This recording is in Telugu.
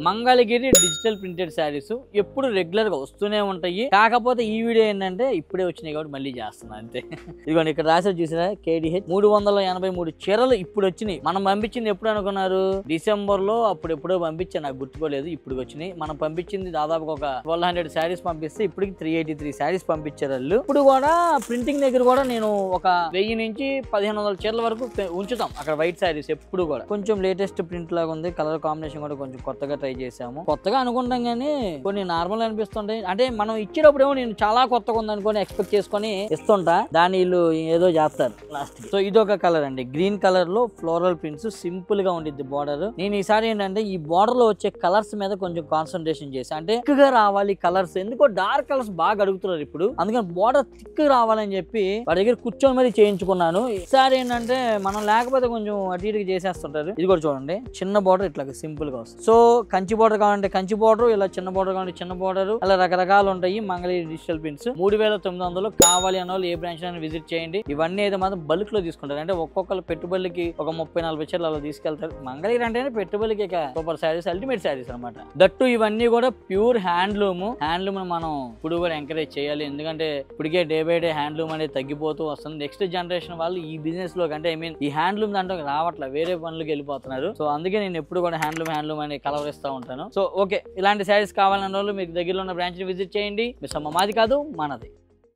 మంగళగిరి డిజిటల్ ప్రింటెడ్ శారీస్ ఎప్పుడు రెగ్యులర్ గా వస్తూనే ఉంటాయి. కాకపోతే ఈ వీడియో ఏంటంటే ఇప్పుడే వచ్చినాయి కాబట్టి మళ్ళీ చేస్తున్నా అంతే. ఇదిగోండి ఇక్కడ రాసే చూసినా KDH 383 చీరలు ఇప్పుడు వచ్చినాయి. మనం పంపించింది ఎప్పుడు అనుకున్నారు? డిసెంబర్ లో అప్పుడెప్పుడో పంపించాను, నాకు గుర్తుకోలేదు. ఇప్పుడు వచ్చినాయి. మనం పంపించింది దాదాపు ఒక 1200 శారీస్ పంపిస్తే ఇప్పటికి 383 శారీస్ పంపించారు వాళ్ళు. ఇప్పుడు కూడా ప్రింటింగ్ దగ్గర కూడా నేను ఒక 1000 నుంచి 1500 చీరల వరకు ఉంచుతాం అక్కడ వైట్ శారీస్ ఎప్పుడు కూడా. కొంచెం లేటెస్ట్ ప్రింట్ లాగా ఉంది. కలర్ కాంబినేషన్ కూడా కొంచెం కొత్తగా ట్రై చేసాము. కొత్తగా అనుకుంటాం కానీ కొన్ని నార్మల్ అనిపిస్తుంటాయి. అంటే మనం ఇచ్చేటప్పుడు ఏమో నేను చాలా కొత్తగా ఉంది అనుకొని ఎక్స్పెక్ట్ చేసుకొని ఇస్తుంటా, దాని వీళ్ళు ఏదో చేస్తారు లాస్ట్. సో ఇదొక కలర్ అండి, గ్రీన్ కలర్ లో ఫ్లోరల్ ప్రింట్స్, సింపుల్ గా ఉండిద్ది బార్డర్. నేను ఈసారి ఏంటంటే ఈ బార్డర్ లో వచ్చే కలర్స్ మీద కొంచెం కాన్సన్ట్రేషన్ చేసి, అంటే థిక్ గా రావాలి కలర్స్. ఎందుకో డార్క్ కలర్స్ బాగా అడుగుతున్నారు ఇప్పుడు, అందుకని బార్డర్ థిక్ రావాలని చెప్పి వాడి దగ్గర కూర్చొని మరి చేయించుకున్నాను. ఈసారి ఏంటంటే మనం లేకపోతే కొంచెం అటు ఇటుగా చేసేస్తుంటారు. ఇది కూడా చూడండి, చిన్న బార్డర్ ఇట్లా సింపుల్ గా వస్తుంది. సో కంచి బార్డర్ కావాలంటే కంచి బార్డర్, ఇలా చిన్న బార్డర్ కావాలంటే చిన్న బార్డర్, అలా రకరకాలు ఉంటాయి. మంగళగిరి డిజిటల్ ప్రింట్స్ 3900 కావాలి అన్న వాళ్ళు ఏ బ్రాంచ్ అయినా విజిట్ చేయండి. ఇవన్నీ అయితే మాత్రం బల్క్ లో తీసుకుంటారు. అంటే ఒక్కొక్కరు పెట్టుబడికి ఒక 30-40 చీరలు అలా తీసుకెళ్తారు. మంగళగిరి అంటేనే పెట్టుబడికి సూపర్ శారీస్, అల్టిమేట్ శారీస్ అనమాట. దట్టు ఇవన్నీ కూడా ప్యూర్ హ్యాండ్లూమ్. హ్యాండ్లూమ్ మనం ఇప్పుడు కూడా ఎంకరేజ్ చేయాలి. ఎందుకంటే ఇప్పటికే డే బై డే హ్యాండ్లూమ్ అనేది తగ్గిపోతూ వస్తుంది. నెక్స్ట్ జనరేషన్ వాళ్ళు ఈ బిజినెస్ లో అంటే ఈ హ్యాండ్లూమ్ దాంట్లో రావట్లే, వేరే పనులకు వెళ్ళిపోతున్నారు. సో అందుకే నేను ఎప్పుడు కూడా హ్యాండ్లూమ్ అని కలవరిస్తూ ఉంటాను. సో ఓకే, ఇలాంటి శారీస్ కావాలన్న వాళ్ళు మీకు దగ్గరలో ఉన్న బ్రాంచ్ ని విజిట్ చేయండి. మీ సొమ్మ మాది కాదు, మనది.